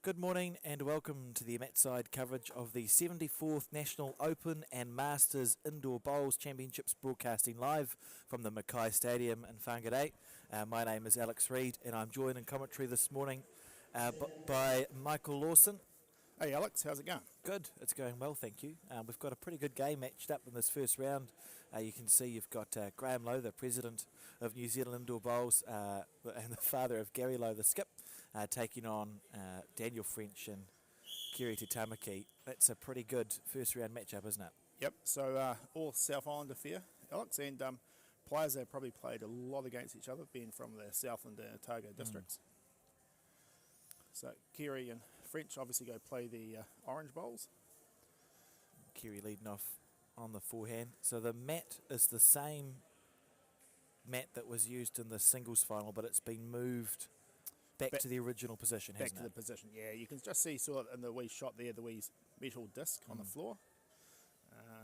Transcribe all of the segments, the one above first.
Good morning and welcome to the Side coverage of the 74th National Open and Masters Indoor Bowls Championships, broadcasting live from the Mackay Stadium in Whangarei. My name is Alex Reid and I'm joined in commentary this morning by Michael Lawson. Hey Alex, how's it going? Good, it's going well, thank you. We've got a pretty good game matched up in this first round. You can see you've got Graham Lowe, the president of New Zealand Indoor Bowls, and the father of Gary Lowe, the skip, taking on Daniel French and Kiri Te Tamaki. That's a pretty good first round matchup, isn't it? Yep, so all South Island affair, Alex, and players that have probably played a lot against each other, being from the Southland and Otago districts. So Kiri and French obviously go play the Orange Bowls. Kiri leading off on the forehand. So the mat is the same mat that was used in the singles final, but it's been moved back to the original position, hasn't it? Back to the position, yeah. You can just see sort of in the wee shot there, the wee metal disc on the floor.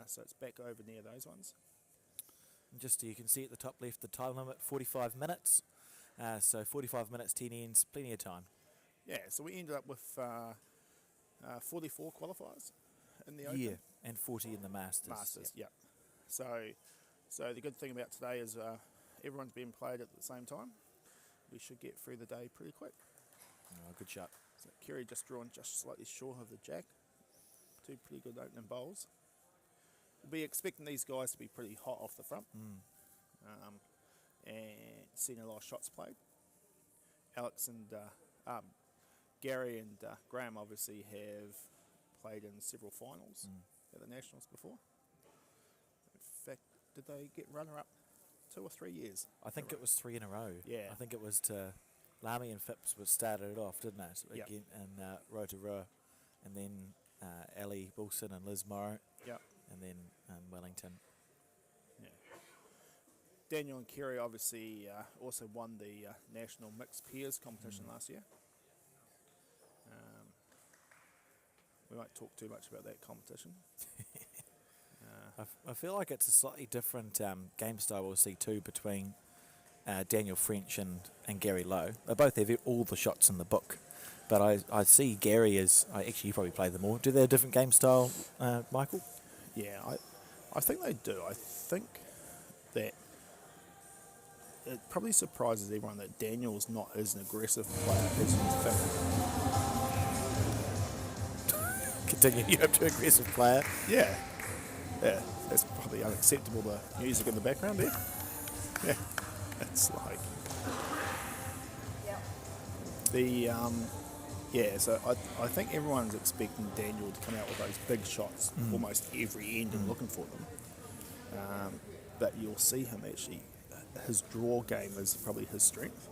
So it's back over near those ones. And just you can see at the top left the time limit, 45 minutes. So 45 minutes, 10 ends, plenty of time. Yeah, so we ended up with 44 qualifiers in the Open. Yeah, and 40 in the Masters. Yeah. So the good thing about today is everyone's being played at the same time. We should get through the day pretty quick. Oh, good shot. So Kiri just drawn just slightly short of the jack. Two pretty good opening bowls. We'll be expecting these guys to be pretty hot off the front. And seeing a lot of shots played. Alex and Gary and Graham obviously have played in several finals at the Nationals before. In fact, did they get runner-up 2 or 3 years? I think it was 3 in a row. Yeah. I think it was to Lamy and Phipps was started it off, didn't it? Yep. Again, in Rotorua, and then Ali Wilson and Liz Morrow. Yep. And then Wellington. Yeah. Daniel and Kiri obviously also won the National Mixed Pairs competition last year. We won't talk too much about that competition. I feel like it's a slightly different game style we'll see too between Daniel French and Gary Lowe. They both have all the shots in the book, but I see Gary as, actually you probably play them more. Do they have a different game style, Michael? Yeah, I think they do. I think that it probably surprises everyone that Daniel's not as an aggressive player as you think. Continue, you have to aggressive player. Yeah, that's probably unacceptable, the music in the background there. Yeah, it's like so I think everyone's expecting Daniel to come out with those big shots almost every end and looking for them. But you'll see him actually, his draw game is probably his strength.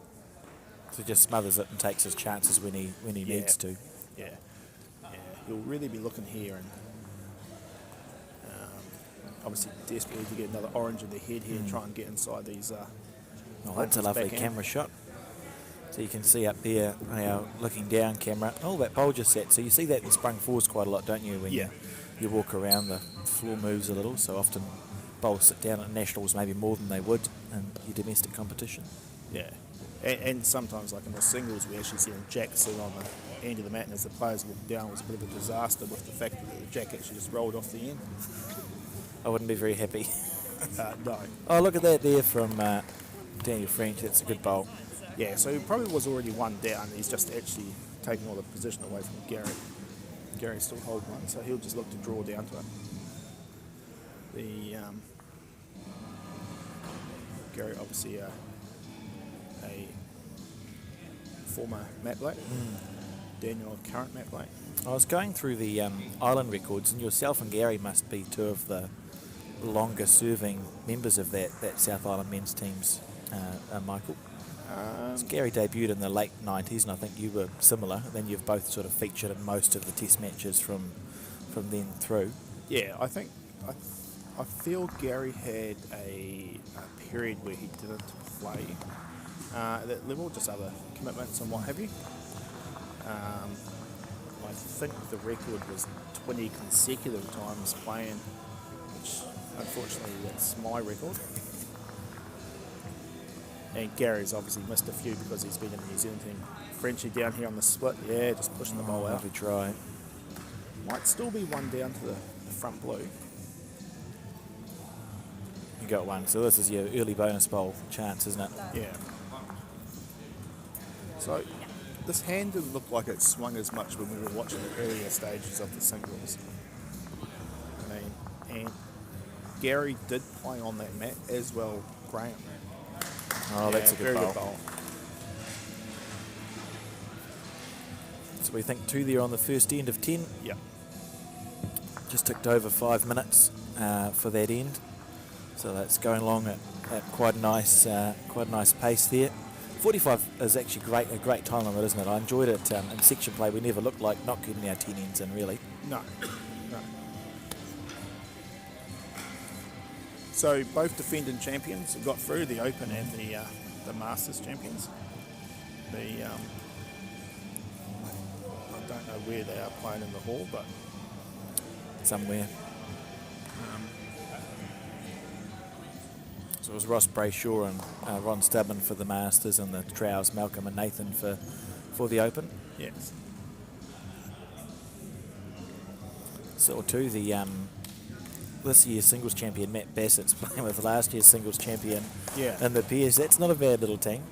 So he just smothers it and takes his chances when he needs to. Yeah. He'll really be looking here and obviously desperately to get another orange in the head here and try and get inside these. That's a lovely camera shot. So you can see up there, looking down camera. Oh, that bowl just set. So you see that in sprung fours quite a lot, don't you? When you walk around, the floor moves a little. So often bowls sit down at nationals maybe more than they would in your domestic competition. Yeah. And sometimes, like in the singles, we actually see a jack sit on the end of the mat, and as the players walk down, it was a bit of a disaster with the fact that the jack actually just rolled off the end. I wouldn't be very happy. No. Oh, look at that there from Daniel French. That's a good bowl. Yeah, so he probably was already one down. He's just actually taking all the position away from Gary. Gary still holds one, so he'll just look to draw down to it. Gary obviously a former Matt Blake. Daniel a current Matt Blake. I was going through the island records, and yourself and Gary must be two of the longer serving members of that South Island men's teams, Michael. Gary debuted in the late 90s, and I think you were similar. Then you've both sort of featured in most of the test matches from then through. Yeah, I think I feel Gary had a period where he didn't play at that level, just other commitments and what have you. I think the record was 20 consecutive times playing, which unfortunately that's my record. And Gary's obviously missed a few because he's been in the New Zealand team. Frenchie down here on the split. Yeah, just pushing the ball out. Lovely try. Might still be one down to the front blue. You got one. So this is your early bonus bowl chance, isn't it? Yeah. So this hand didn't look like it swung as much when we were watching the earlier stages of the singles. I mean, and Gary did play on that mat as well, Graham. Oh, that's a good very bowl. So we think 2 there on the first end of 10. Yeah. Just ticked over 5 minutes for that end. So that's going along at quite a nice pace there. 45 is actually a great time limit, isn't it? I enjoyed it in section play. We never looked like not getting our 10 ends in, really. No. So both defending champions have got through, the Open and the Masters champions. I don't know where they are playing in the hall, but Somewhere. So it was Ross Brayshaw and Ron Stubman for the Masters, and the Trows, Malcolm and Nathan for the Open. yes. So too, this year's singles champion Matt Bassett's playing with last year's singles champion in the pairs. That's not a bad little team.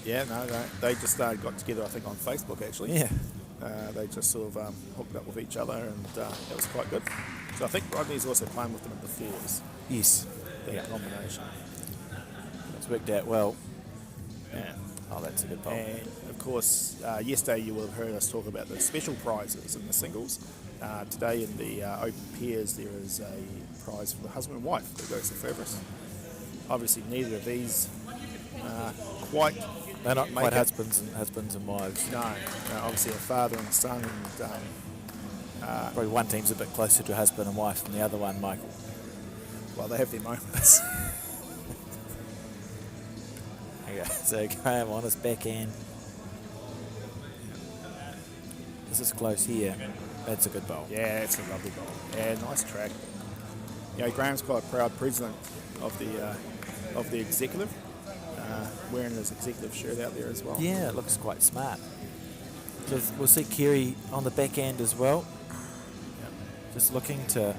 They just got together, I think, on Facebook actually. Yeah. They just sort of hooked up with each other, and that was quite good. So I think Rodney's also playing with them in the fours. Yes. That combination. It's worked out well. Yeah. Oh, that's a good bowl. And of course, yesterday you will have heard us talk about the special prizes in the singles. Today in the open pairs there is a prize for the husband and wife that goes the furthest. Obviously neither of these quite They're not make quite it. husbands and wives. No, obviously a father and son, and Probably one team's a bit closer to husband and wife than the other one, Michael. well, they have their moments. Okay, so Graham on his backhand. This is close here. That's a good bowl. Yeah, it's a lovely ball. Yeah, nice track. Graham's quite a proud president of the executive, wearing his executive shirt out there as well. Yeah, it looks quite smart. So we'll see Kerry on the backhand as well. Just looking to...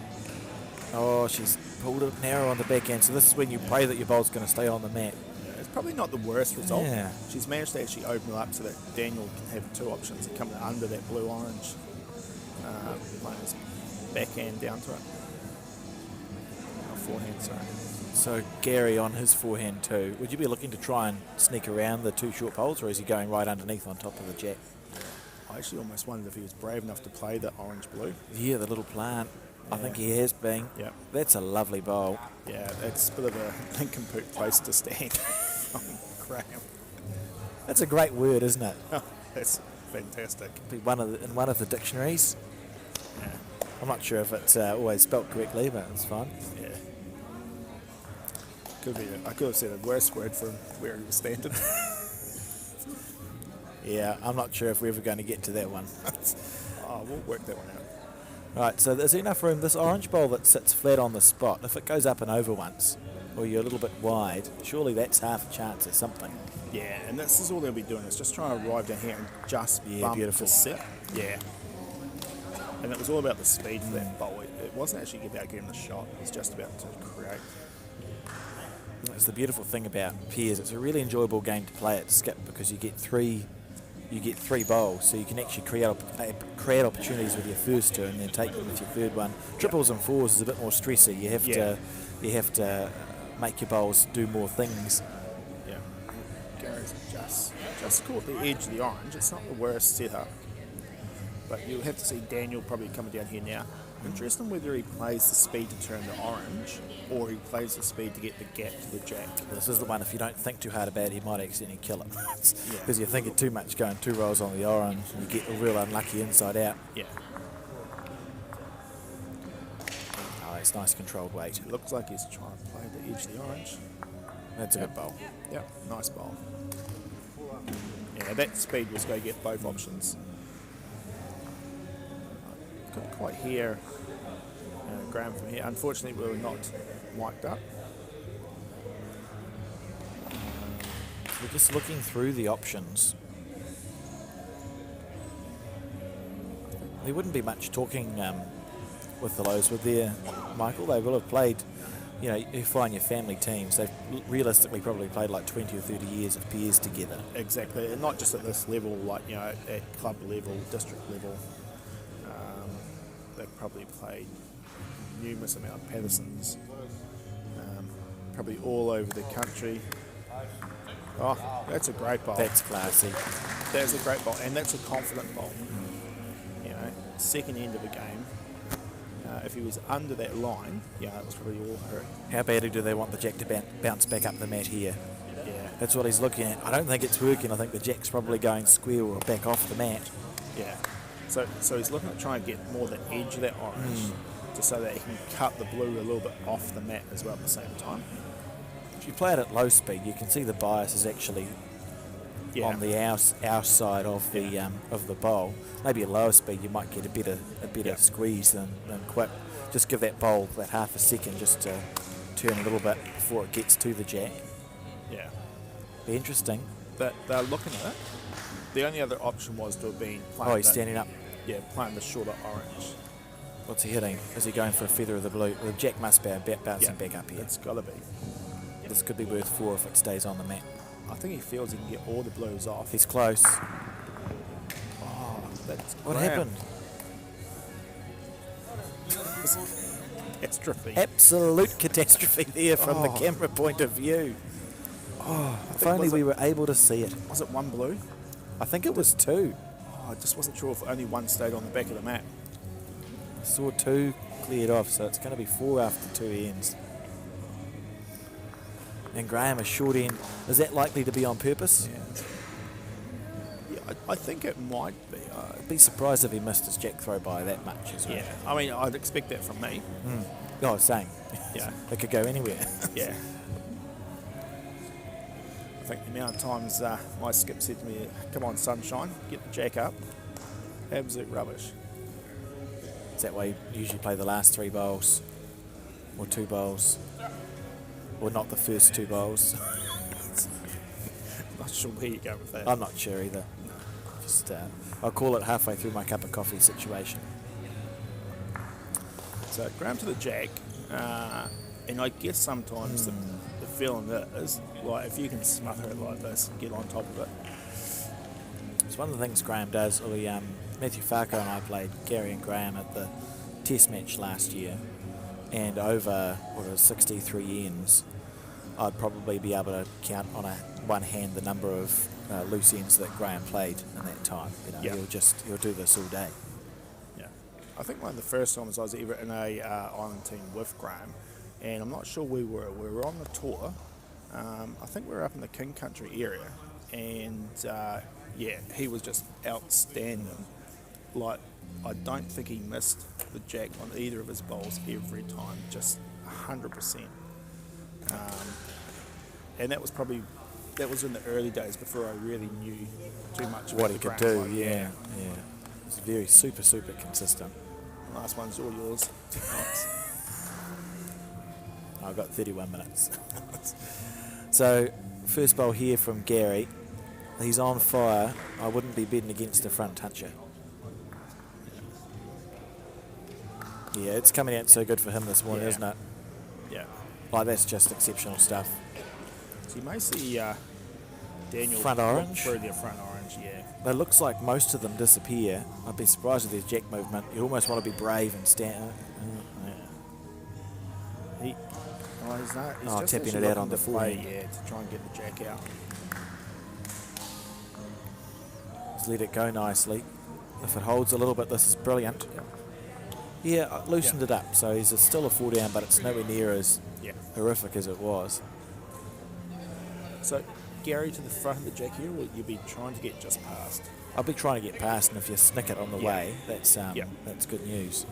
Oh, she's pulled it narrow on the backhand. So this is when you pray that your bowl's going to stay on the mat. It's probably not the worst result. Yeah. She's managed to actually open it up so that Daniel can have two options and come under that blue-orange, playing his backhand down to it. Forehand, sorry. So Gary on his forehand too. Would you be looking to try and sneak around the two short poles, or is he going right underneath on top of the jack? I actually almost wondered if he was brave enough to play the orange-blue. Yeah, the little plant. I Yeah. think he has been. Yep. That's a lovely bowl. Yeah, it's a bit of a nincompoop place to stand. Graham. That's a great word, isn't it? That's fantastic. Be in one of the dictionaries. Yeah. I'm not sure if it's always spelt correctly, but it's fine. Yeah. I could have said a worse word for where he was standing. Yeah, I'm not sure if we're ever going to get to that one. We'll work that one out. Right, so there's enough room. This orange bowl that sits flat on the spot, if it goes up and over once, or you're a little bit wide, surely that's half a chance or something. Yeah, and this is all they'll be doing, is just trying to arrive down here and just bump beautiful. to sit. Yeah. And it was all about the speed for that bowl. It wasn't actually about getting the shot, it was just about to create. That's the beautiful thing about pairs. It's a really enjoyable game to play at skip because you get three bowls, so you can actually create opportunities with your first two and then take them with your third one. Triples and fours is a bit more stressy. You have to make your bowls do more things. Yeah. Gary's just caught the edge of the orange. It's not the worst setup. But you'll have to see Daniel probably coming down here now. Interesting whether he plays the speed to turn the orange or he plays the speed to get the gap to the jack. This is the one, if you don't think too hard about it, you might accidentally kill it. Because you're thinking too much going two rolls on the orange and you get a real unlucky inside out. Yeah. Oh, it's nice controlled weight. It looks like he's trying to play the edge of the orange. That's a good bowl. Yeah, nice bowl. Yeah, that speed was going to get both options. Couldn't quite hear Graham from here. Unfortunately, we were not mic'd up. we're just looking through the options. There wouldn't be much talking with the Lows, would there, Michael? They will have played, you find your family teams, they've realistically probably played like 20 or 30 years of peers together. Exactly, and not just at this level, like, at club level, district level. They've probably played numerous amount of Pattersons, probably all over the country. Oh, that's a great bowl. That's classy. That's a great bowl, and that's a confident bowl. Second end of a game. If he was under that line, it was probably all hurt. How badly do they want the jack to bounce back up the mat here? Yeah. That's what he's looking at. I don't think it's working. I think the jack's probably going square or back off the mat. Yeah. So he's looking at trying to get more the edge of that orange, just so that he can cut the blue a little bit off the mat as well at the same time. If you play it at low speed, you can see the bias is actually on the our side of the bowl. Maybe at lower speed, you might get a better squeeze than quick. Just give that bowl that half a second just to turn a little bit before it gets to the jack. Yeah. Be interesting. But they're looking at it. The only other option was to have been playing. Oh, he's standing up. Yeah, playing the shorter orange. What's he hitting? Is he going for a feather of the blue? The jack must be bouncing back up here. It's got to be. This could be worth 4 if it stays on the mat. I think he feels he can get all the blues off. He's close. Oh, that's What grand. happened? Catastrophe. Absolute catastrophe there from the camera point of view. Oh, if only we were able to see it. Was it one blue? I think it was 2. I just wasn't sure if only one stayed on the back of the mat. I saw 2 cleared off, so it's going to be 4 after 2 ends. And Graham, a short end. Is that likely to be on purpose? Yeah, I think it might be. I'd be surprised if he missed his jack throw by that much as well. Yeah, I mean, I'd expect that from me. Oh, same. Yeah. It could go anywhere. Yeah. I think the amount of times my skip said to me, come on, sunshine, get the jack up. Absolute rubbish. Is that why you usually play the last 3 bowls? Or 2 bowls? Or not the first 2 bowls? Not sure where you go with that. I'm not sure either. Just I'll call it halfway through my cup of coffee situation. So Graham to the jack, and I guess sometimes the feeling is, like, if you can smother it like this and get on top of it. It's one of the things Graham does. Matthew Farko and I played Gary and Graham at the test match last year, and over 63 ends, I'd probably be able to count on one hand the number of loose ends that Graham played in that time. He'll do this all day. Yeah, I think one of the first times I was ever in a island team with Graham, and I'm not sure we were on the tour. I think we were up in the King Country area, and he was just outstanding. Like, I don't think he missed the jack on either of his bowls every time, just 100%. And that was in the early days before I really knew too much about What he could do, yeah. It's very super consistent. Last one's all yours. Nice. I've got 31 minutes. So, first bowl here from Gary. He's on fire. I wouldn't be betting against a front toucher. Yeah, it's coming out so good for him this morning, isn't it? Yeah. Like, that's just exceptional stuff. So you may see Daniel front orange through their front orange, It looks like most of them disappear. I'd be surprised if there's jack movement. You almost want to be brave and stand. He's just tapping actually it out on looking the to play, forehand. to try and get the jack out. Just let it go nicely. If it holds a little bit, this is brilliant. Yep. Yeah, I loosened it up, so he's still a 4 down, but it's nowhere near as horrific as it was. So, Gary to the front of the jack here, will you be trying to get just past? I'll be trying to get past, and if you snick it on the way, that's good news.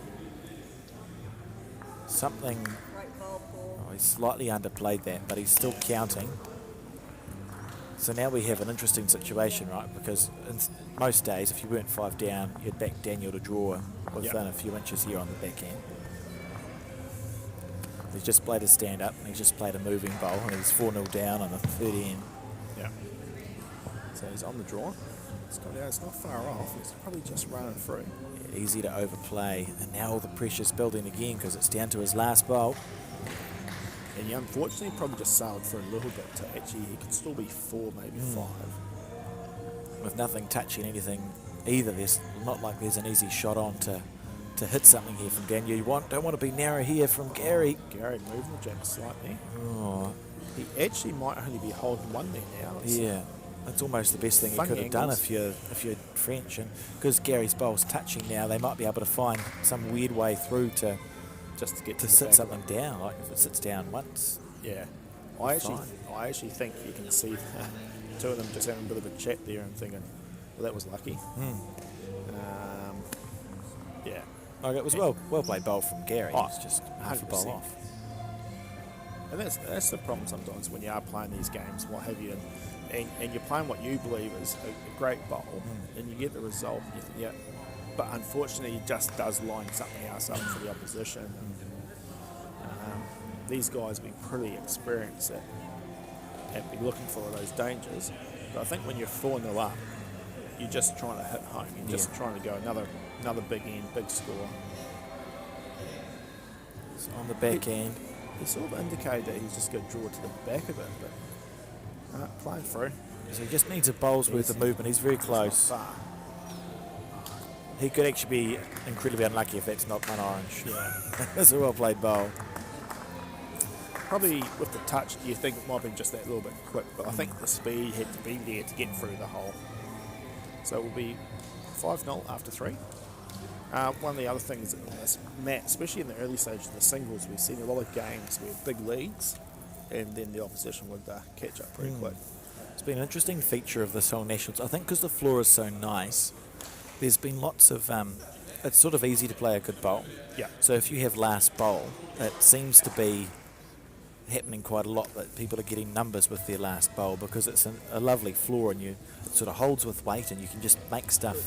Something... Oh, he's slightly underplayed that, but he's still counting. So now we have an interesting situation, right? Because in most days, if you weren't 5 down, you'd back Daniel to draw within a few inches here on the back end. He's just played a stand-up, and he's just played a moving bowl, and he's 4-0 down on the third end. Yeah. So he's on the draw. It's not far off. It's probably just running through. Yeah, easy to overplay. And now all the pressure's building again because it's down to his last bowl. And he unfortunately probably just sailed for a little bit to actually, he could still be 4, maybe 5. With nothing touching anything either, there's not like there's an easy shot on to hit something here from Daniel. You don't want to be narrow here from Gary. Gary moving the jack slightly. Oh. He actually might only be holding one there now. Yeah, that's almost the best thing he could have done if you're French. And because Gary's bowl's touching now, they might be able to find some weird way through to get to sit something down. Like if it sits down once. Yeah, I actually think you can see the two of them just having a bit of a chat there and thinking, well, that was lucky. Yeah. Like it was well played bowl from Gary. Oh, It's just half a bowl 100%. off. And that's the problem sometimes when you are playing these games, what have you, and you're playing what you believe is a great bowl, and you get the result, and you think, yeah, but unfortunately it just does line something else up for the opposition. These guys have been pretty experienced at be looking for all those dangers, but I think when you're 4-0 up, you're just trying to hit home, you're just trying to go another big end, big score. So on the back end. He sort of indicated that he's just going to draw to the back of it, but playing through. So he just needs a bowl's worth of movement. He's very close. Not far. He could actually be incredibly unlucky if that's not one orange. Yeah. That's a well played bowl. Probably with the touch, you think it might have been just that little bit quick, but I think the speed had to be there to get through the hole. So it will be 5-0 after 3. One of the other things, Matt, especially in the early stage of the singles, we've seen a lot of games where big leads and then the opposition would catch up pretty quick. It's been an interesting feature of this whole Nationals. I think because the floor is so nice, there's been lots of... it's sort of easy to play a good bowl. Yeah. So if you have last bowl, it seems to be happening quite a lot that people are getting numbers with their last bowl because it's a lovely floor and it sort of holds with weight and you can just make stuff...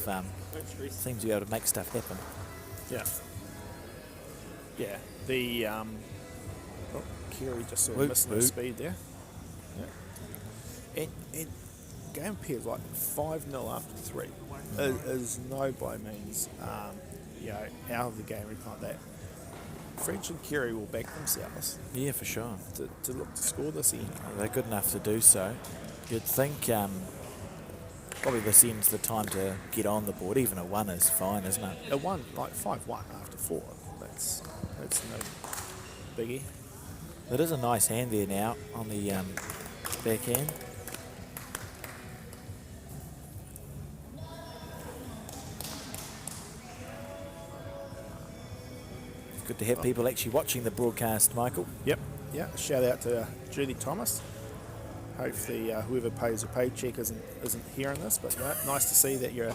seems to be able to make stuff happen. Yeah. Yeah. The Kerry just sort of missing the speed there. Yeah. And game appears like 5-0 after 3 is no by means out of the game or anything like that. French and Kerry will back themselves. Yeah, for sure. To look to score this end. They're good enough to do so. You'd think probably this end's the time to get on the board. Even a 1 is fine, isn't it? A 1, like 5-1 after 4. That's no biggie. It is a nice hand there now on the backhand. Good to have people actually watching the broadcast, Michael. Yep. Yeah. Shout out to Julie Thomas. Hopefully whoever pays a paycheck isn't hearing this, but nice to see that you're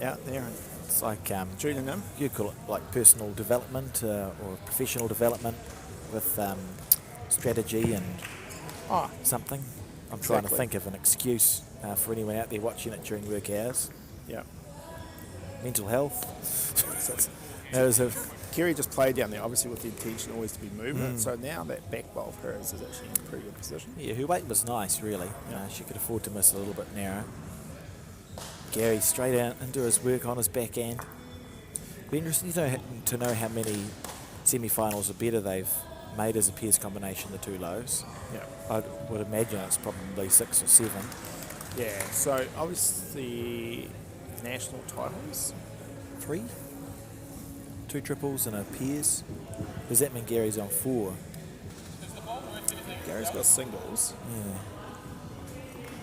out there and it's like tuning in. You call it like personal development or professional development with strategy and something. I'm trying to think of an excuse for anyone out there watching it during work hours. Yeah. Mental health. That was a... Kerry just played down there, obviously with the intention always to be moving. So now that back bowl of hers is actually in a pretty good position. Yeah, her weight was nice, really. Yeah. She could afford to miss a little bit narrow. Gary straight out into his work on his backhand. Be interesting to know how many semi-finals or better they've made as a pairs combination, the two lows. Yeah. I would imagine it's probably 6 or 7. Yeah, so obviously national titles. 3? 2 triples and a pairs. Does that mean Gary's on 4? Gary's got singles. Yeah.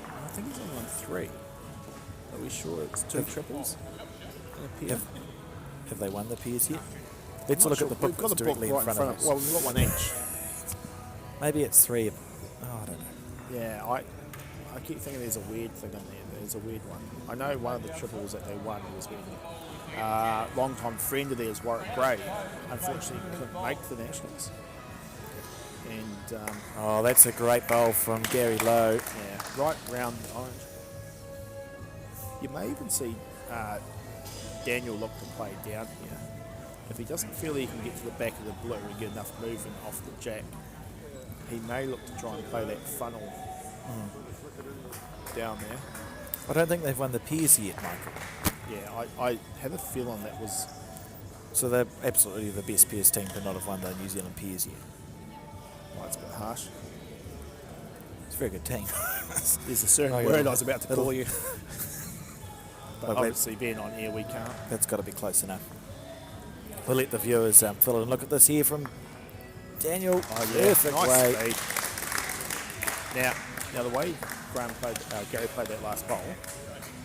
I think he's on 3. Are we sure it's 2 triples and a pair? Have they won the pairs yet? Let's look at the book We've got that's the book directly right in front of us. Well, we've got one each. Maybe it's 3. Oh, I don't know. Yeah, I keep thinking there's a weird thing in there. There's a weird one. I know one of the triples that they won was when long-time friend of theirs, Whangarei, unfortunately couldn't make the Nationals. And that's a great bowl from Gary Lowe. yeah, right round orange. You may even see Daniel look to play down here. If he doesn't feel he can get to the back of the blue and get enough movement off the jack, he may look to try and play that funnel down there. I don't think they've won the pairs yet, Michael. Yeah, I have a feeling that was... So they're absolutely the best pairs team to not have won the New Zealand pairs yet. Well, it's a bit harsh. It's a very good team. There's a certain word I was about to call you. But Well, obviously being on air, we can't. That's got to be close enough. We'll let the viewers fill in and look at this here from Daniel. Oh, yeah. Perfect Nice way. speed. Now the way Gary played that last bowl,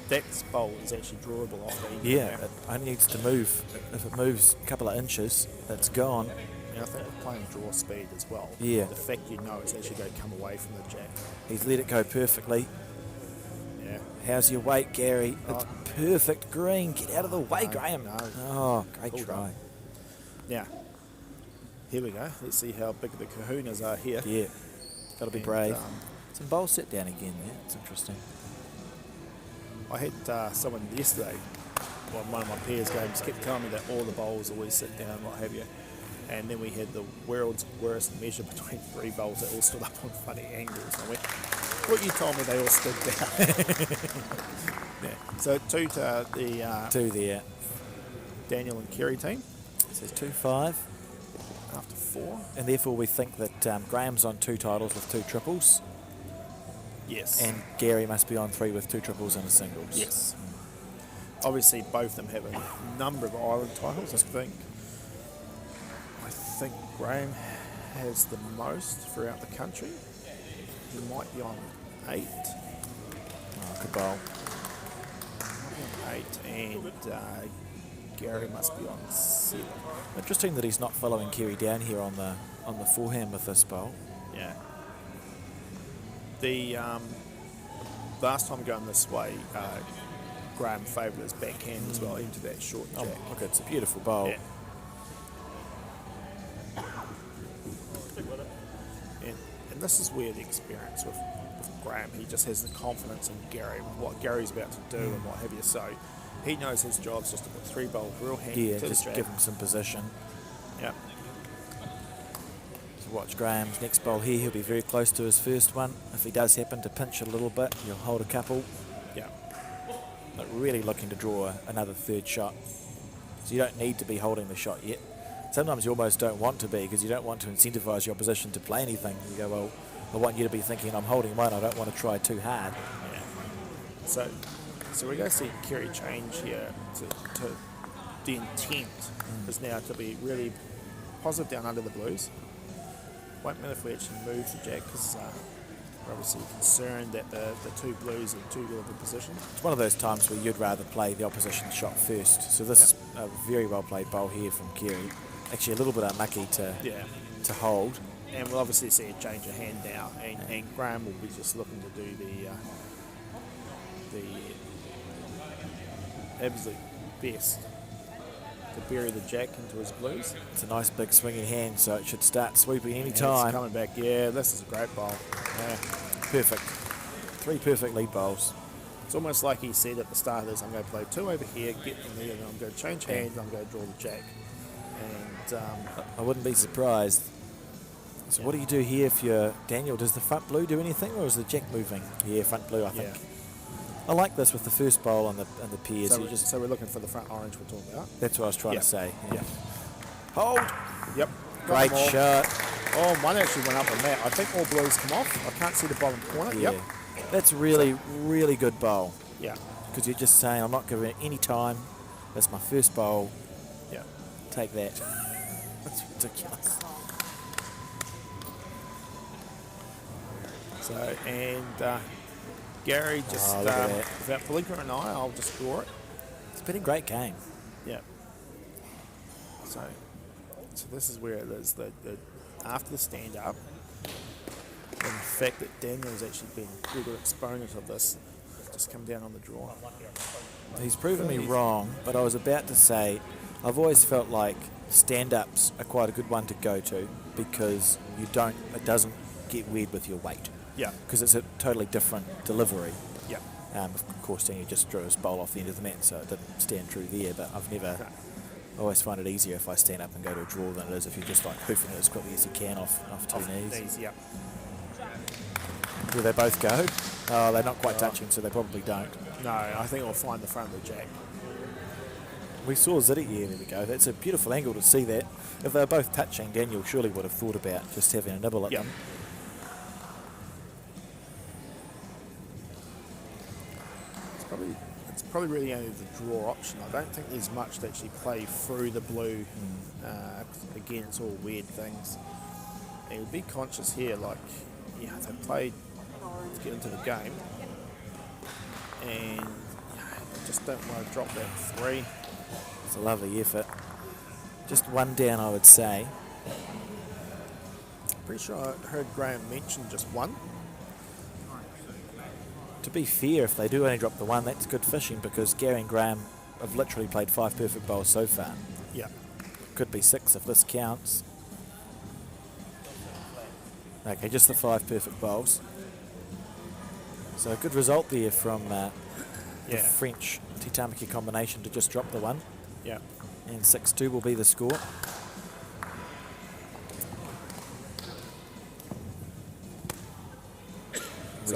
that bowl is actually drawable off the end. Yeah, it only needs to move. If it moves a couple of inches, it's gone. And I think we're playing draw speed as well. Yeah. The fact you know it's actually going to come away from the jack. He's let it go perfectly. Yeah. How's your weight, Gary? It's perfect green. Get out of the way, Graham. No. Oh, great Cool try. done. Now, here we go. Let's see how big the kahunas are here. Yeah, got to be And, brave. Some bowl sit down again there. It's interesting. I had someone yesterday, on one of my pairs games, kept telling me that all the bowls always sit down, what have you. And then we had the world's worst measure between 3 bowls that all stood up on funny angles. And I went, what you told me they all stood down. Yeah. So 2 to the 2 there. Daniel and Kerry team. It says 2-5. After 4. And therefore we think that Graham's on 2 titles with 2 triples. Yes. And Gary must be on 3 with 2 triples and a singles. Yes. Obviously both of them have a number of island titles. I think Graham has the most throughout the country. He might be on 8. Oh, good bowl. 8, and Gary must be on 7. Interesting that he's not following Kerry down here on the forehand with this bowl. Yeah. The last time going this way, Graham favoured his backhand as well into that short jack. Oh, look, it's a beautiful bowl. Yeah. And this is where the experience with Graham, he just has the confidence in Gary, what Gary's about to do and what have you. So he knows his job's just to put 3 bowls real handy Yeah, to just the jack. give him some position. Yeah. So watch Graham's next bowl here. He'll be very close to his first one. If he does happen to pinch a little bit, he'll hold a couple. Yeah. But really looking to draw another 3rd shot. So you don't need to be holding the shot yet. Sometimes you almost don't want to be because you don't want to incentivise your opposition to play anything. You go, well, I want you to be thinking, I'm holding one, I don't want to try too hard. Yeah. So we're going to see Kerry change here to the intent is now to be really positive down under the blues. Won't matter if we actually move the jack because we're obviously concerned that the 2 blues are in too good of a position. It's one of those times where you'd rather play the opposition shot first. So this is a very well played bowl here from Kerry. Actually a little bit unlucky to hold. And we'll obviously see a change of hand now, and Graham will be just looking to do the absolute best to bury the jack into his blues. It's a nice big swinging hand, so it should start sweeping any And time. it's coming back. Yeah, this is a great bowl. Yeah. Perfect. 3 perfect lead bowls. It's almost like he said at the start of this, I'm going to play 2 over here, get them there, and I'm going to change hands, and I'm going to draw the jack. And I wouldn't be surprised. So what do you do here if you're Daniel? Does the front blue do anything, or is the jack moving? Yeah, front blue, I think. yeah. I like this with the first bowl and the pairs. So we're looking for the front orange we're talking about. That's what I was trying Yeah. to say. Yeah. Hold. Yep. Got Great them all. shot. Oh, one actually went up on that. I think all blues come off. I can't see the bottom corner. Yeah. Yep. That's really, really good bowl. Yeah. Because you're just saying, I'm not giving it any time. That's my first bowl. Yeah. Take that. That's ridiculous. So, and Gary just, look at that. without blinker an eye, I'll just draw it. It's been a great game. Yeah. So this is where it is. The after the stand up, and the fact that Daniel's actually been a good exponent of this, just come down on the draw. He's proven me wrong, but I was about to say, I've always felt like stand-ups are quite a good one to go to because it doesn't get weird with your weight. Yeah. Because it's a totally different delivery. Yeah. Of course, Daniel just drew his bowl off the end of the mat, so it didn't stand true there, but I always find it easier if I stand up and go to a draw than it is if you're just like hoofing it as quickly as you can off 2 knees. Yeah. Do they both go? Oh, they're not quite touching, so they probably don't. No, I think I'll find the front of the jack. We saw Zitty, yeah, there we go. That's a beautiful angle to see that. If they were both touching, Daniel surely would have thought about just having a nibble at Yep. them. It's probably really only the draw option. I don't think there's much to actually play through the blue. Again, it's all weird things. And you'll be conscious here, like, if they played to get into the game, and I just don't want to drop that 3. It's a lovely effort. Just one down, I would say. Pretty sure I heard Graham mention just 1. To be fair, if they do only drop the 1, that's good fishing because Gary and Graham have literally played 5 perfect bowls so far. Yeah. Could be 6 if this counts. Okay, just the 5 perfect bowls. So a good result there from the French Titamaki combination to just drop the 1. Yeah. And 6-2 will be the score.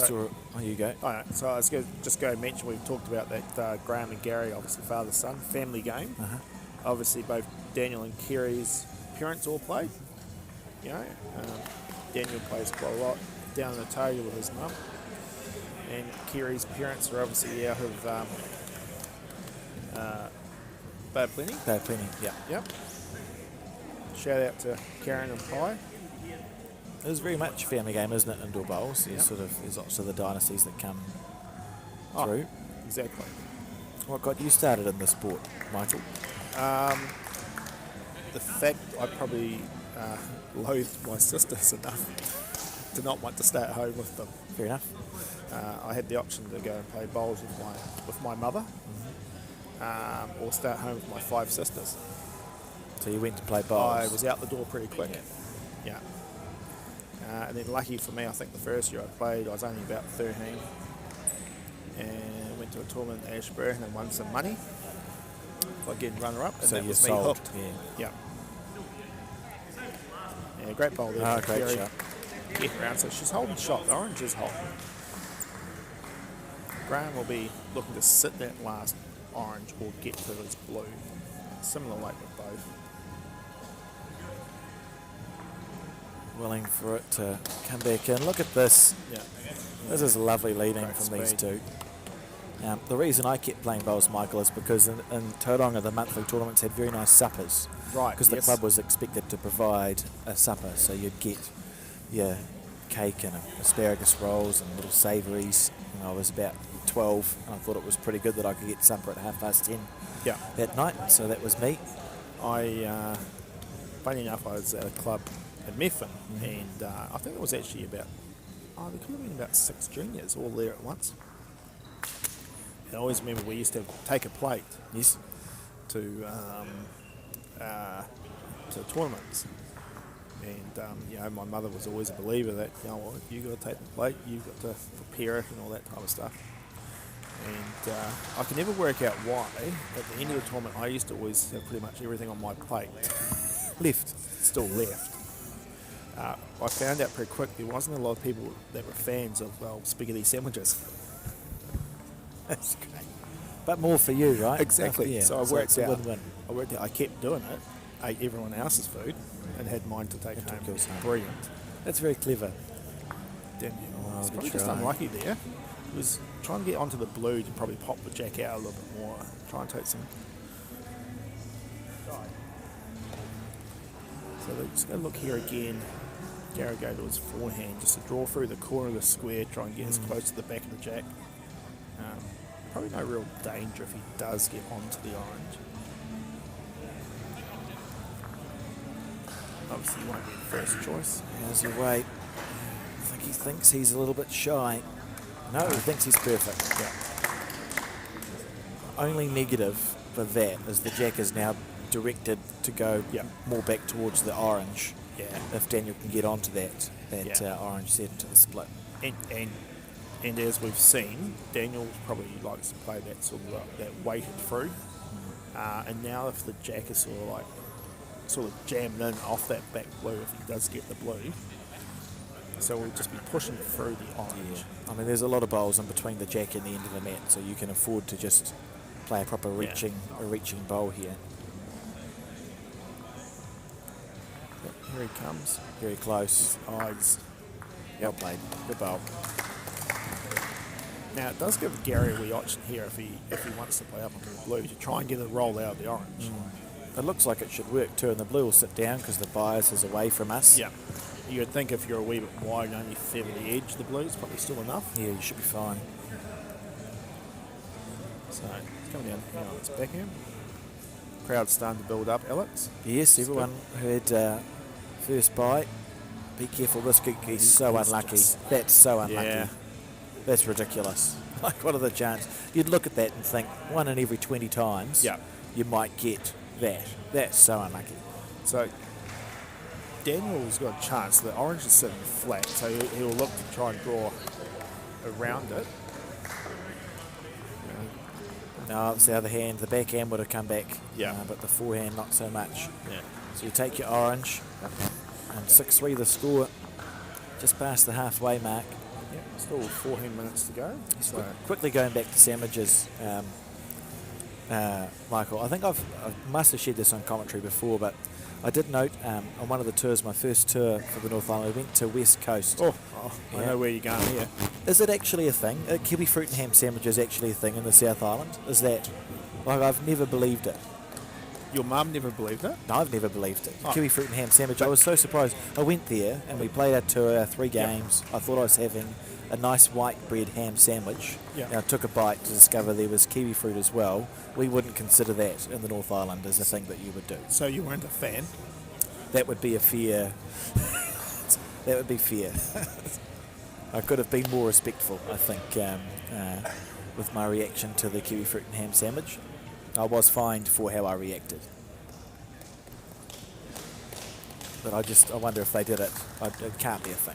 Oh, you go. All right, so I was going to just go mention, we've talked about that Graham and Gary, obviously father-son, family game. Obviously both Daniel and Kerry's parents all played. You know, Daniel plays quite a lot down in Otago with his mum. And Kerry's parents are obviously out of Bay Plenty. Bay Plenty, yeah. Yep. Shout out to Karen and Pi. It is very much a family game, isn't it, indoor bowls? There's also the dynasties that come through. Exactly. What got you started in the sport, Michael? The fact I probably loathed my sisters enough to not want to stay at home with them. Fair enough. I had the option to go and play bowls with my mother, or stay at home with my 5 sisters. So you went to play bowls? I was out the door pretty quick. Yeah. And then lucky for me, I think the first year I played, I was only about 13, and went to a tournament in Ashburn and won some money. Again, runner-up, and so that you was me sold, hooked. Yeah. Yeah, great bowl there. Oh, great shot. Get around, so she's holding shot. The orange is hot. Graham will be looking to sit that last orange or get to his blue. Similar like with both. Willing for it to come back in. Look at this. Yeah. This is lovely leading Great from these speed. two. The reason I kept playing bowls, Michael, is because in Tauranga the monthly tournaments had very nice suppers. Right, Because the club was expected to provide a supper, so you'd get your cake and asparagus rolls and little savouries. I was about 12 and I thought it was pretty good that I could get supper at 10:30 that night, so that was me. Funny enough, I was at a club in Methven, and I think it was actually about, there could have been about 6 juniors all there at once. And I always remember we used to take a plate to tournaments. And my mother was always a believer that you got to take the plate, you've got to prepare it and all that type of stuff. And I can never work out why at the end of the tournament I used to always have pretty much everything on my plate still left. I found out pretty quick there wasn't a lot of people that were fans of spaghetti sandwiches. That's great. But more for you, right? Exactly. Yeah. So I worked out. Win-win. I kept doing it, ate everyone else's food, and had mine to take home. yours home. Brilliant. That's very clever. It's probably just unlucky there. He was trying to get onto the blue to probably pop the jack out a little bit more. Try and take some. So let's go look here again. Gary go to his forehand just to draw through the corner of the square, try and get as close to the back of the jack. Probably no real danger if he does get onto the orange. Obviously he won't be first choice. How's your weight? I think he thinks he's a little bit shy. No, he thinks he's perfect. Yeah. Only negative for that is the jack is now directed to go more back towards the orange. Yeah. If Daniel can get onto that orange set to the split. And as we've seen, Daniel probably likes to play that sort of that weighted through. And now if the jack is sort of jamming in off that back blue, if he does get the blue, So we'll just be pushing through the orange. I mean, there's a lot of bowls in between the jack and the end of the mat, so you can afford to just play a proper reaching bowl here. Yep, here he comes. Very close. Eyes. Well played. Good bowl. Now it does give Gary a wee option here if he wants to play up onto the blue to try and get a roll out of the orange. It looks like it should work too, and the blue will sit down because the bias is away from us. Yeah. You'd think if you're a wee bit wide and only feather the edge, the blue's probably still enough. Yeah, you should be fine. So it's coming down here on its backhand. Crowd's starting to build up, Alex. Yes, everyone heard first bite. Be careful, this gee's so unlucky. That's so unlucky. Yeah. That's ridiculous. Like, what are the chances? You'd look at that and think, 1 in every 20 times, you might get that. That's so unlucky. So Daniel's got a chance. The orange is sitting flat, so he'll look to try and draw around it. No, it's the other hand. The backhand would have come back, Yeah. But the forehand not so much. Yeah. So you take your orange, and 6-3 the score, just past the halfway mark. Yeah. Still 14 minutes to go. So Quickly going back to sandwiches, Michael, I think I must have shared this on commentary before, but I did note on one of the tours, my first tour for the North Island, we went to West Coast. I know where you're going here. Is it actually a thing? Kiwi fruit and ham sandwich is actually a thing in the South Island? Is that? Like, I've never believed it. Your mum never believed it? No, I've never believed it. Oh. Kiwi fruit and ham sandwich. I was so surprised. I went there and we played our tour, 3 games. I thought I was having a nice white bread ham sandwich. Yeah. Now, I took a bite to discover there was kiwi fruit as well. We wouldn't consider that in the North Island as a thing that you would do. So you weren't a fan? That would be a fair. That would be fair. I could have been more respectful, I think, with my reaction to the kiwi fruit and ham sandwich. I was fined for how I reacted. But I wonder if they did it. It can't be a thing.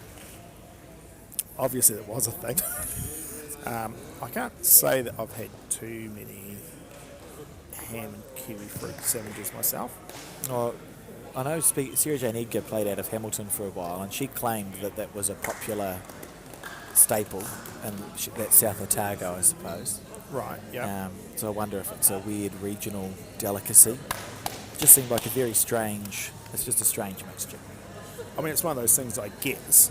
Obviously it was a thing. I can't say that I've had too many ham and kiwi fruit sandwiches myself. Well, I know Sarah Jane Edgar played out of Hamilton for a while, and she claimed that that was a popular staple in that South Otago, I suppose. Right, yeah. So I wonder if it's a weird regional delicacy. It just seemed like it's just a strange mixture. I mean, it's one of those things I guess.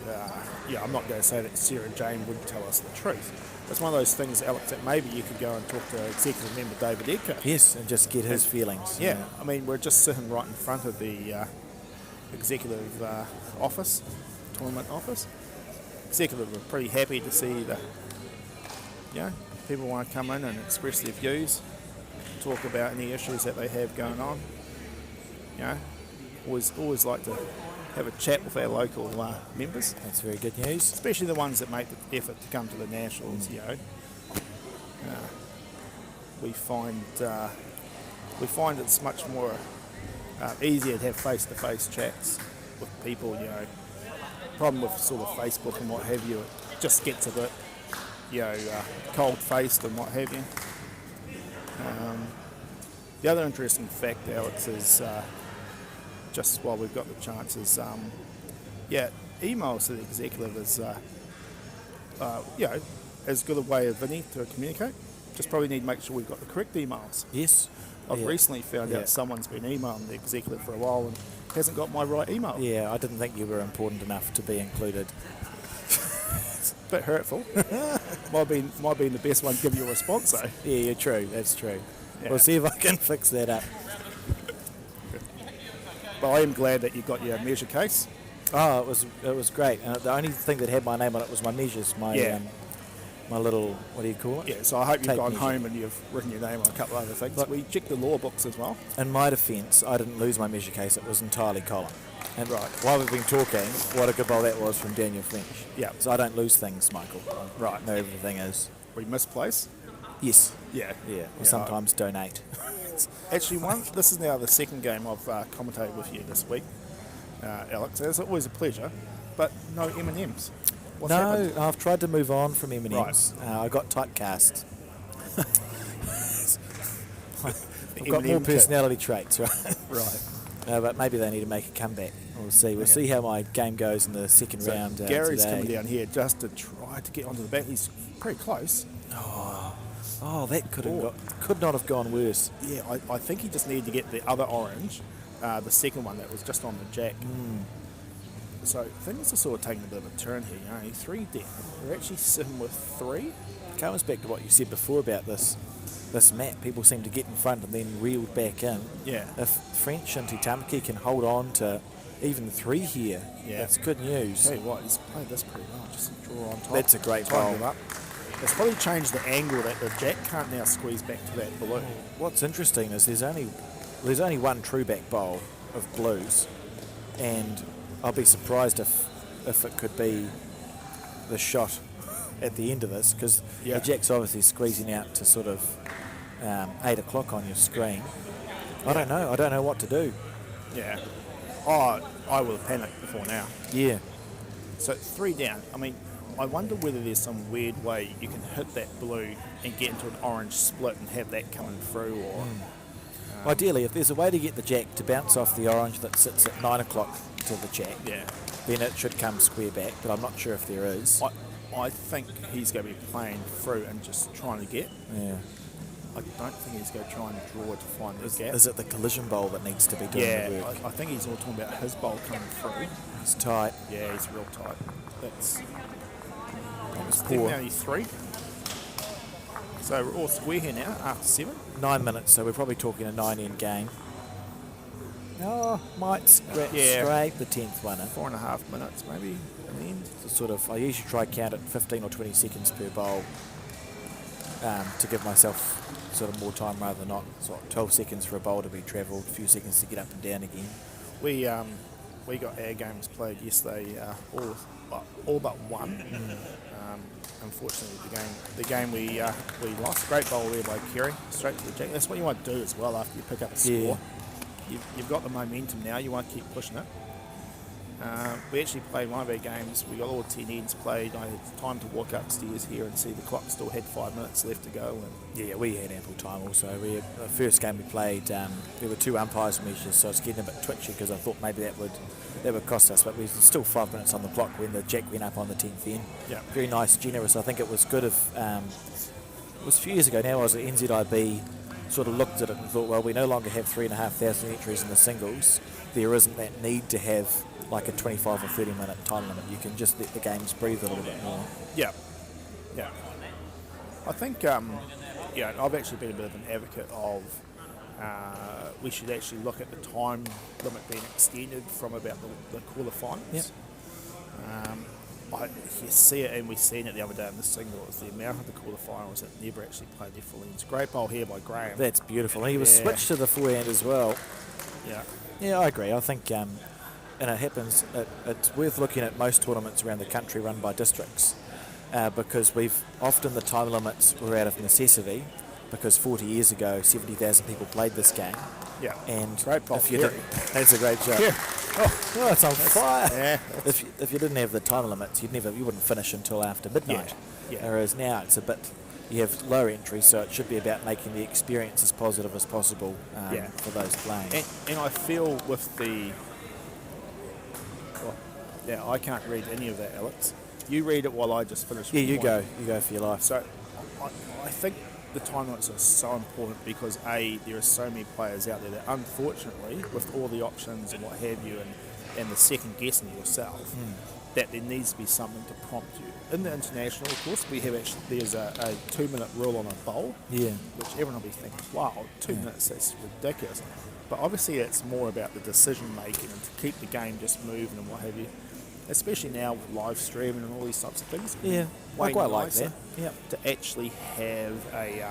I'm not going to say that Sarah Jane would tell us the truth. It's one of those things, Alex, that maybe you could go and talk to executive member David Edgar. Yes, and just get his feelings. Yeah, I mean, we're just sitting right in front of the executive office, tournament office. Executive are pretty happy to see people want to come in and express their views, talk about any issues that they have going on. Always like to have a chat with our local members. That's very good news. Especially the ones that make the effort to come to the nationals. We find it's much more easier to have face-to-face chats with people. Problem with sort of Facebook and what have you, it just gets a bit cold-faced and what have you. The other interesting fact, Alex, is just while we've got the chances, emails to the executive is as good a way as any to communicate. Just probably need to make sure we've got the correct emails. Yes. I've recently found out someone's been emailing the executive for a while and hasn't got my right email. Yeah, I didn't think you were important enough to be included. It's a bit hurtful. might be the best one to give you a response though. Yeah, you're true. That's true. Yeah. We'll see if I can fix that up. But I am glad that you got your measure case. Oh, it was great. The only thing that had my name on it was my measures, my little, what do you call it? Yeah, so I hope you've Tape gone measure. home and you've written your name on a couple of other things. Look, we checked the law books as well. In my defence, I didn't lose my measure case. It was entirely column. And while we've been talking, what a good bowl that was from Daniel French. Yeah. So I don't lose things, Michael. Right. No, everything is. We misplace. Yes. Yeah. Yeah. Or sometimes donate. Actually, this is now the second game I've commentated with you this week, Alex. It's always a pleasure, but no M&Ms. What's happened? I've tried to move on from M&Ms. Right. I got typecast. I've got M&M more kit. personality traits, right? Right. But maybe they need to make a comeback. We'll see. We'll see how my game goes in the second round Gary's today. coming down here just to try to get onto the back. He's pretty close. Oh, that could not have gone worse. Yeah, I think he just needed to get the other orange, the second one that was just on the jack. So things are sort of taking a bit of a turn here. You know, 3 down. We're actually sitting with 3. Comes back to what you said before about this map. People seem to get in front and then reeled back in. Yeah. If French and Tamaki can hold on to even 3 here, that's good news. Tell you what, he's played this pretty well. Just draw on top. That's a great Tighten bowl. it up. It's probably changed the angle that the jack can't now squeeze back to that blue. What's interesting is there's only one true back bowl of blues, and I'll be surprised if it could be the shot at the end of this, because the jack's obviously squeezing out to sort of 8 o'clock on your screen. I don't know what to do. Yeah. Oh, I would have panicked before now. Yeah. So 3 down. I mean, I wonder whether there's some weird way you can hit that blue and get into an orange split and have that coming through, or... Ideally, if there's a way to get the jack to bounce off the orange that sits at 9 o'clock to the jack, then it should come square back, but I'm not sure if there is. I think he's going to be playing through and just trying to get. Yeah. I don't think he's going to try and draw to find the gap. Is it the collision bowl that needs to be doing the work? I think he's all talking about his bowl coming through. It's tight. Yeah, he's real tight. That's poor. Now he's 3. So we're all square here now after 7. 9 minutes, so we're probably talking a 9-end game. Oh, might scrape the 10th one in. 4.5 minutes maybe in the end. So I usually try count it 15 or 20 seconds per bowl to give myself sort of more time rather than not. So 12 seconds for a bowl to be travelled, a few seconds to get up and down again. We got our games played yesterday, all but one. Unfortunately, the game we lost. Great bowl there by Kerry, straight to the jack. That's what you want to do as well after you pick up a score. You've got the momentum now. You want to keep pushing it. We actually played one of our games. We got all 10 ends played. I had time to walk upstairs here and see the clock still had 5 minutes left to go. And we had ample time also. The first game we played, there were 2 umpires measures, so I was getting a bit twitchy because I thought maybe that would cost us, but we were still 5 minutes on the clock when the jack went up on the 10th end. Yeah. Very nice, generous. I think it was good if, it was a few years ago now, I was at NZIB, sort of looked at it and thought, well, we no longer have 3,500 entries in the singles. There isn't that need to have like a 25 or 30 minute time limit. You can just let the games breathe a little bit more. Yeah. I think, I've actually been a bit of an advocate of we should actually look at the time limit being extended from about the quarterfinals. Yep. You see it, and we've seen it the other day in the single, is the amount of the quarterfinals that never actually played their full ends. Great bowl here by Graham. That's beautiful. He was switched to the forehand as well. Yeah, I agree. I think, and it happens, it's worth looking at most tournaments around the country run by districts because often the time limits were out of necessity because 40 years ago, 70,000 people played this game. Yeah, and great bowl. That's a great shot. Yeah. Oh, it's on fire. Yeah. If you didn't have the time limits, you wouldn't finish until after midnight. Yeah. Whereas now it's you have low entry, so it should be about making the experience as positive as possible for those playing. And I feel with I can't read any of that, Alex. You read it while I just finish. Yeah, you go for your life. So I think the time limits are so important because there are so many players out there that unfortunately, with all the options and what have you, and the second guessing yourself, that there needs to be something to prompt you. In the international, of course, there's a 2-minute rule on a bowl, which everyone will be thinking, wow, 2 minutes, that's ridiculous. But obviously it's more about the decision making and to keep the game just moving and what have you. Especially now with live streaming and all these types of things. Yeah, I quite like that. To actually have a,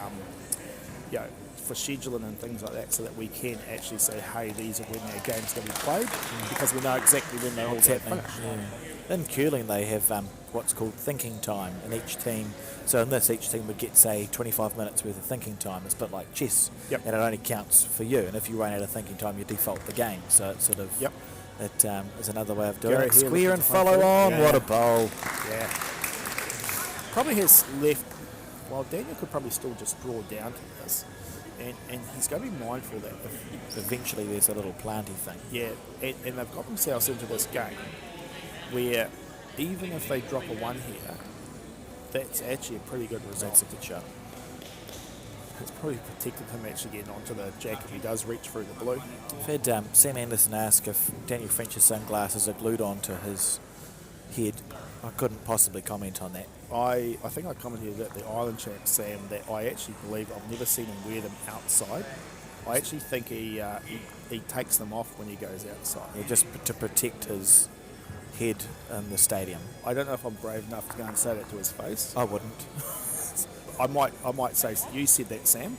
for scheduling and things like that, so that we can actually say, hey, these are when our game's going to be played, because we know exactly when they're all going to finish. Yeah. In curling, they have what's called thinking time in each team. So in this, each team would get, say, 25 minutes worth of thinking time. It's a bit like chess, and it only counts for you. And if you run out of thinking time, you default the game. So it's sort of... It is another way of doing it. Square and follow on. What a bowl. Yeah. Probably has left... Well, Daniel could probably still just draw down to this And he's going to be mindful that Eventually there's a little planty thing. yeah, and they've got themselves into this game where even if they drop a 1 here, that's actually a pretty good result. That's a good shot. It's probably protected him actually getting onto the jack if he does reach through the blue. I've had Sam Anderson ask if Daniel French's sunglasses are glued onto his head. I couldn't possibly comment on that. I think I commented at the Island Champ, Sam, that I actually believe I've never seen him wear them outside. I actually think he takes them off when he goes outside. Yeah, just to protect his head in the stadium. I don't know if I'm brave enough to go and say that to his face. I wouldn't. I might say, you said that, Sam.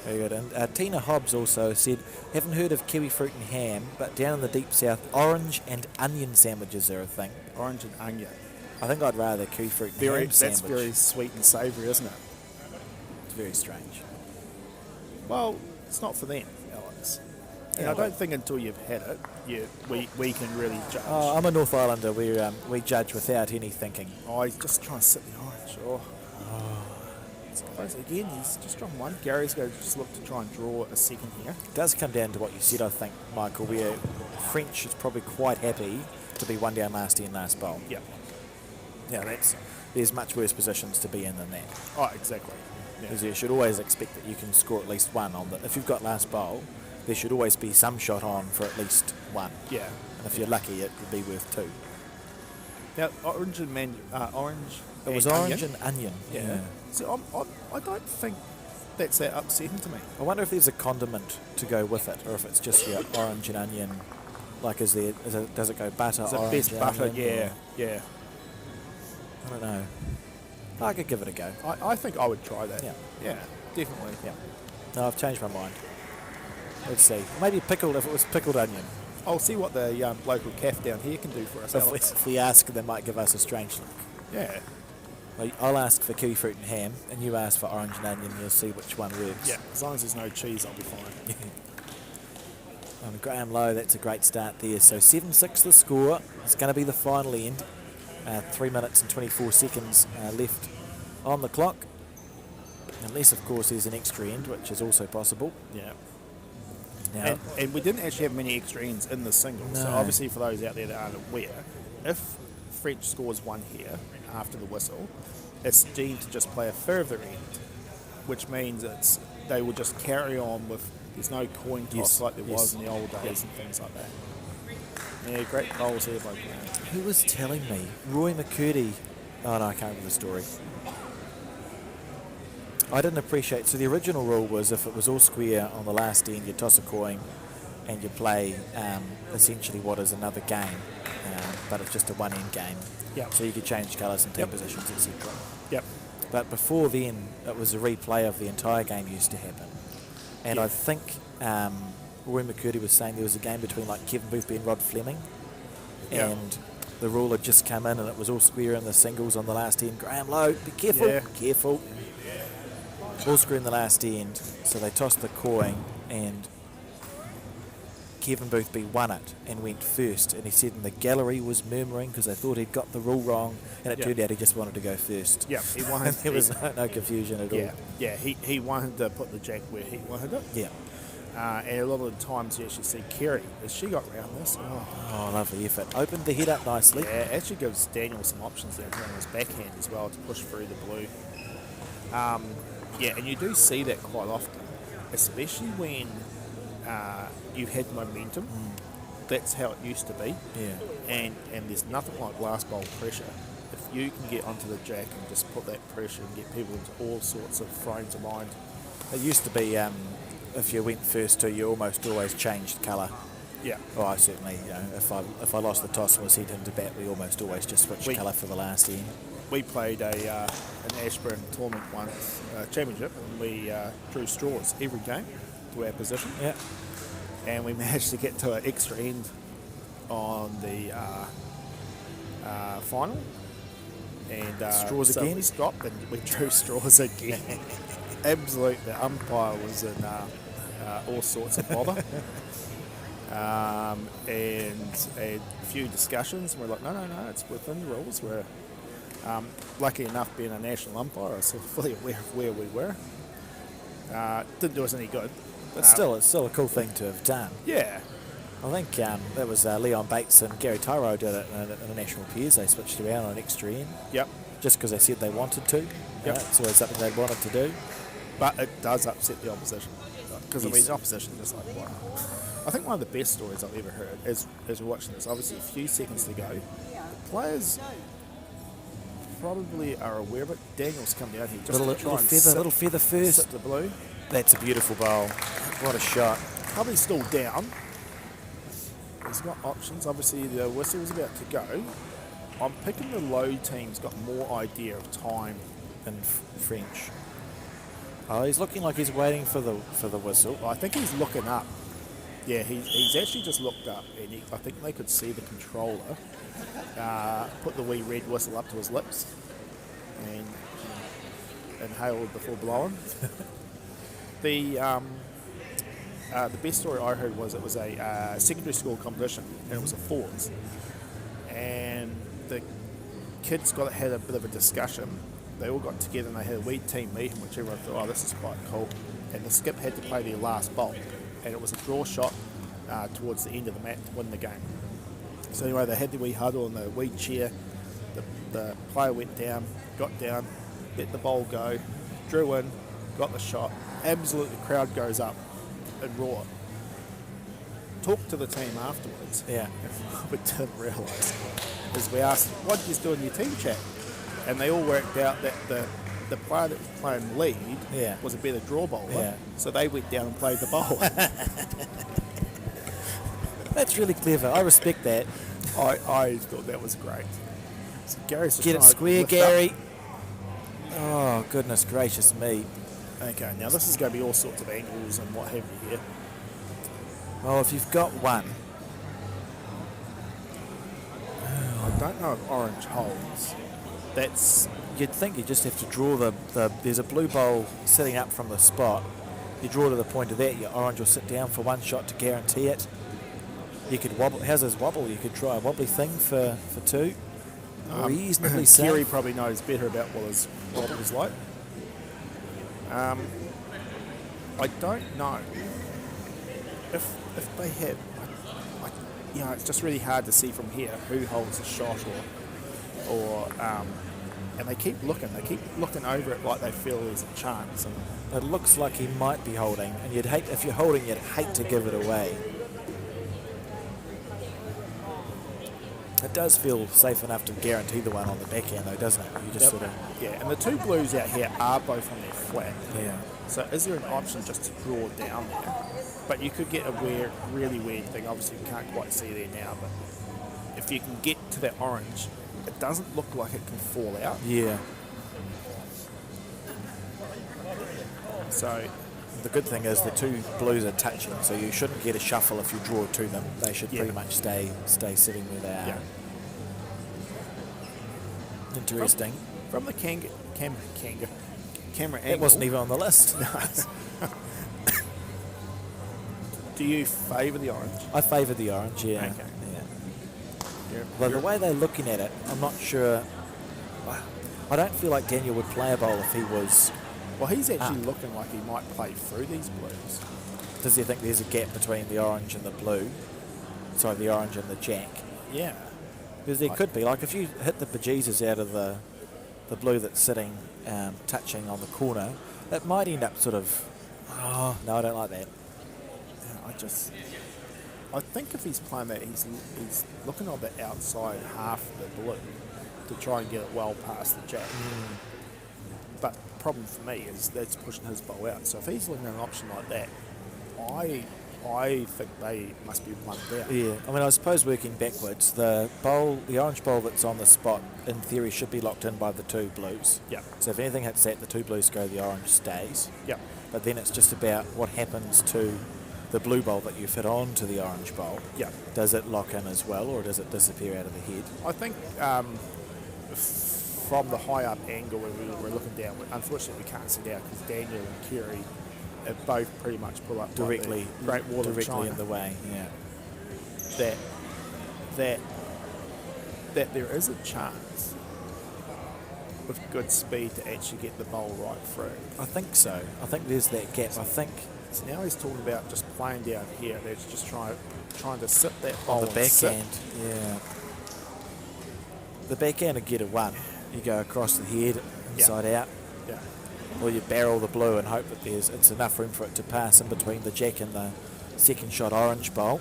Very good. And Tina Hobbs also said, haven't heard of kiwi fruit and ham, but down in the deep south, orange and onion sandwiches are a thing. Orange and onion. I think I'd rather kiwi fruit and ham sandwich. That's very sweet and savoury, isn't it? It's very strange. Well, it's not for them, Alex. And Yeah, I don't think until you've had it, we can really judge. Oh, I'm a North Islander. We judge without any thinking. Oh, he's just trying to sip the orange. Oh. Again, he's just drawn one. Gary's going to just look to try and draw a second here. It does come down to what you said, I think, Michael, where French is probably quite happy to be one down last in last bowl. Yeah. Yeah, there's much worse positions to be in than that. Oh, exactly. Because you should always expect that you can score at least one on the. If you've got last bowl, there should always be some shot on for at least one. Yeah. And if you're lucky, it could be worth two. Now, orange and orange. It was and orange onion. and onion. Yeah. So I don't think that's that upsetting to me. I wonder if there's a condiment to go with it, or if it's just your orange and onion. Like, does it go butter, Is it orange, best butter? onion, Yeah. or- Yeah. I don't know. I could give it a go. I think I would try that. Yeah. Yeah. Definitely. Yeah. No, I've changed my mind. Let's see. Maybe pickled, if it was pickled onion. I'll see what the local calf down here can do for us, Alex. If we ask, they might give us a strange look. Yeah. I'll ask for kiwi fruit and ham, and you ask for orange and onion. You'll see which one works. Yeah. As long as there's no cheese, I'll be fine. Graham Lowe, that's a great start there. So 7-6 the score. It's going to be the final end. 3 minutes and 24 seconds left on the clock. Unless, of course, there's an extra end, which is also possible. Yeah. Now, And we didn't actually have many extra ends in the singles. So No. obviously for those out there that aren't aware, if French scores one here after the whistle, it's deemed to just play a further end, which means they will just carry on with, there's no coin toss Yes, like there yes. was in the old days and things like that. Yeah, great goals here by Graham. who was telling me? Roy McCurdy. Oh, no, I can't remember the story. I didn't appreciate. So the original rule was if it was all square on the last end, you toss a coin and you play essentially what is another game, but it's just a one-end game. Yep. So you could change colours and take Yep. positions, etc. Yep. But before then, it was a replay of the entire game used to happen. And Yeah. I think Roy McCurdy was saying there was a game between like Kevin Boothby and Rod Fleming, Yeah. and the rule had just come in and it was all square in the singles on the last end. Graham Lowe, be careful, Yeah. careful. All square in the last end, so they tossed the coin and Kevin Boothby won it and went first, and he said in the gallery was murmuring because they thought he'd got the rule wrong, and it Yeah. turned out he just wanted to go first. Yeah, he wanted. There was no confusion at yeah, all. yeah. He wanted to put the jack where he wanted it. Yeah. And a lot of the times you actually see Kerry, as she got round this. Oh, lovely effort. Opened the head up nicely. Yeah, it actually gives Daniel some options there on his backhand as well to push through the blue. Yeah, and you do see that quite often, especially when you've had momentum. That's how it used to be. Yeah. And there's nothing like last bowl pressure. If you can get onto the jack and just put that pressure and get people into all sorts of frames of mind. It used to be if you went first to, you almost always changed colour. Yeah. Oh, I certainly, if I lost the toss and was heading to bat, we almost always just switched colour for the last end. We played an Ashburn tournament once, championship, and we drew straws every game to our position. Yeah. And we managed to get to an extra end on the final. And Straws so again? we stopped and we drew straws again. Absolutely, the umpire was in all sorts of bother. And a few discussions, and we're like, no, it's within the rules. Lucky enough, being a national umpire, I was sort of fully aware of where we were. Didn't do us any good. But still, it's still a cool thing to have done. Yeah. I think that was Leon Bates and Gary Tyro did it in the National Peers. They switched around on an extra end. Yep. Just because they said they wanted to. Yep. It's always something they wanted to do. But it does upset the opposition. Because, Yes. I mean, the opposition is like, what? I think one of the best stories I've ever heard is we're watching this, obviously a few seconds to go. The players probably are aware of it. Daniel's come down here just to try and little feather first. sip the blue. That's a beautiful bowl. What a shot. Probably still down. He's got options. Obviously, the whistle's about to go. I'm picking the low team's got more idea of time. In French. Oh, he's looking like he's waiting for the whistle. I think he's looking up. Yeah, he's actually just looked up, and I think they could see the controller put the wee red whistle up to his lips and inhaled before blowing. The best story I heard was it was a secondary school competition, and it was a fours, and the kids had a bit of a discussion. They all got together and they had a wee team meeting, which everyone thought, oh, this is quite cool. And the skip had to play their last bowl, and it was a draw shot towards the end of the match to win the game. So anyway, they had the wee huddle and the wee cheer. The player went down, got down, let the bowl go, drew in, got the shot. Absolutely, the crowd goes up and roar. Talked to the team afterwards. Yeah. And we didn't realise is we asked, what did you do in your team chat? And they all worked out that the player that was playing lead was a better draw bowler. Yeah. So they went down and played the bowl. That's really clever. I respect that. I thought that was great. So Gary's just Get it trying to square, lift Gary. up. Oh, goodness gracious me. Okay, now this is going to be all sorts of angles and what have you here. Well, if you've got one. I don't know if orange holds. You'd think you just have to draw there's a blue bowl sitting up from the spot. You draw to the point of that, your orange will sit down for one shot to guarantee it. You could wobble. How's his wobble? You could try a wobbly thing for two. Reasonably safe. Kerry probably knows better about what his wobble is like. I don't know if they have. It's just really hard to see from here who holds the shot or and they keep looking over it like they feel there's a chance. And It looks like he might be holding, and if you're holding, you'd hate to give it away. It does feel safe enough to guarantee the one on the backhand, though, doesn't it? You just sort of and the two blues out here are both on their flat. yeah. So is there an option just to draw down there? But you could get a really weird thing. Obviously, we can't quite see there now, but if you can get to that orange, it doesn't look like it can fall out. Yeah. So The good thing is the two blues are touching, so you shouldn't get a shuffle if you draw to them. They should pretty much stay sitting where they are. yeah, Interesting. from the camera angle. It wasn't even on the list. Do you favour the orange? I favour the orange, yeah. Okay. Yeah. Well, the way they're looking at it, I'm not sure. I don't feel like Daniel would play a bowl if he was. Well, he's actually looking like he might play through these blues. Does he think there's a gap between the orange and the blue? Sorry, the orange and the jack. Yeah. Because there could be, like if you hit the bejesus out of the blue that's sitting, touching on the corner, it might end up sort of. Oh no, I don't like that. I think if he's playing that, he's looking on the outside half of the blue to try and get it well past the jack. But the problem for me is that's pushing his bowl out. So if he's looking at an option like that, I think they must be one down. Yeah, I mean, I suppose working backwards, the orange bowl that's on the spot, in theory, should be locked in by the two blues. Yeah. So if anything hits that, the two blues go, the orange stays. Yeah. But then it's just about what happens to the blue bowl that you fit onto the orange bowl. Yeah. Does it lock in as well, or does it disappear out of the head? I think from the high up angle where we're looking down, unfortunately we can't see down because Daniel and Kerry have both pretty much pulled up Directly, like the Great Wall directly of China. in the way. Yeah. That there is a chance with good speed to actually get the bowl right through. I think so. I think there's that gap. I think So now he's talking about just playing down here. They're just trying to sit that bowl on the and backhand, sit. yeah. The backhand will get a one. You go across the head, inside out, Yeah. or you barrel the blue and hope that it's enough room for it to pass in between the jack and the second shot orange bowl.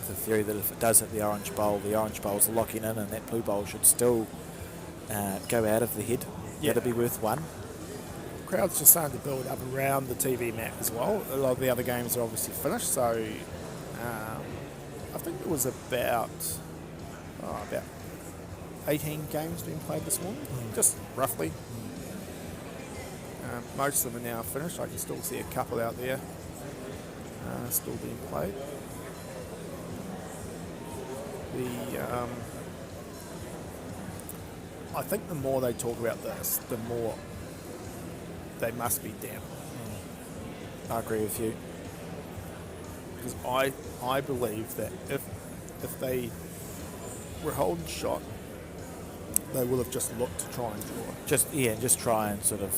The theory that if it does hit the orange bowl's locking in, and that blue bowl should still go out of the head. Yeah. That'll be worth one. Crowd's just starting to build up around the TV mat as well. A lot of the other games are obviously finished, so I think it was about 18 games being played this morning, just roughly. Most of them are now finished. I can still see a couple out there still being played. I think the more they talk about this, the more they must be down. I agree with you. Because I believe that if they were holding shot, they will have just looked to try and draw. Just try and sort of,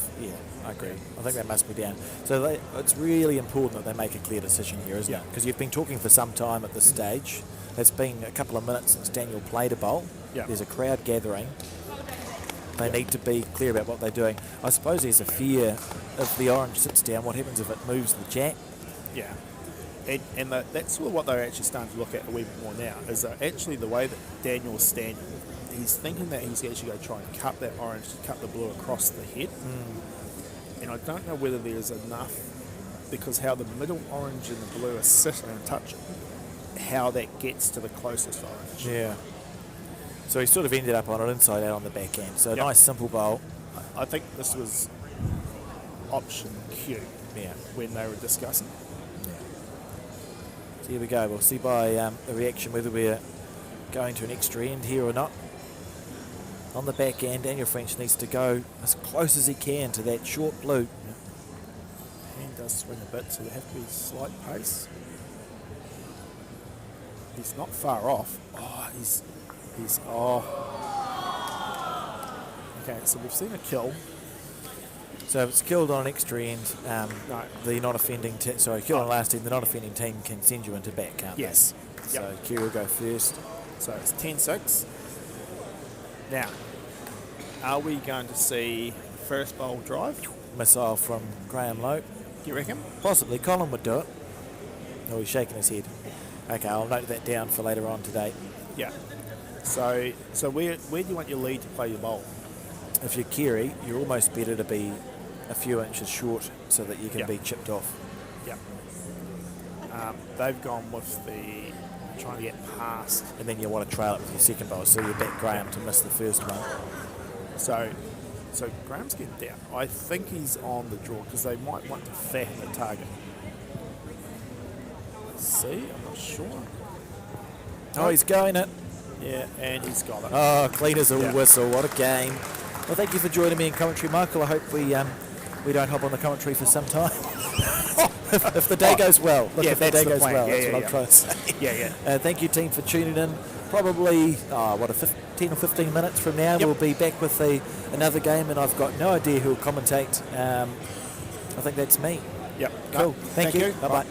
I agree. I think they must be down. So it's really important that they make a clear decision here, isn't it? Because you've been talking for some time at this stage. It's been a couple of minutes since Daniel played a bowl. Yeah. There's a crowd gathering. They need to be clear about what they're doing. I suppose there's a fear if the orange sits down, what happens if it moves the jack? Yeah. And that's sort of what they're actually starting to look at a wee bit more now, is actually the way that Daniel's standing, he's thinking that he's actually going to try and cut that orange, cut the blue across the head. And I don't know whether there's enough, because how the middle orange and the blue are sitting and touching, how that gets to the closest orange. Yeah. So he sort of ended up on it inside out on the back end. So a nice simple bowl. I think this was option Q when they were discussing. So here we go. We'll see by the reaction whether we're going to an extra end here or not. On the back end, Daniel French needs to go as close as he can to that short blue. Hand does swing a bit, so there have to be slight pace. He's not far off. Okay, so we've seen a kill. So if it's killed on an extra end, No. the non-offending killed on last end, the non-offending team can send you into back, can't Yes. they? So Q will go first. So it's 10-6. Now, are we going to see first bowl drive? Missile from Graham Lowe. You reckon? Possibly. Colin would do it. Oh, he's shaking his head. Okay, I'll note that down for later on today. Yeah. So where do you want your lead to play your bowl? If you're Kerry, you're almost better to be a few inches short so that you can Yeah. be chipped off. Yeah. They've gone with the trying to get past. And then you want to trail it with your second bowl, so you back Graham to miss the first one. So Graham's getting down. I think he's on the draw because they might want to fatten the target. Let's see, I'm not sure. Oh, he's going it. Yeah, and he's got it. Oh, clean as a Yeah. whistle. What a game. Well, thank you for joining me in commentary, Michael. I hope we don't hop on the commentary for some time. if the day goes well. Look, Yeah, if the that's day the goes plan. well. Yeah, That's yeah, what yeah. I'm trying to say. Yeah. Thank you, team, for tuning in. Probably, 10 or 15 minutes from now, we'll be back with another game, and I've got no idea who'll commentate. I think that's me. Yep. Cool. No, Thank you. Bye-bye. Bye.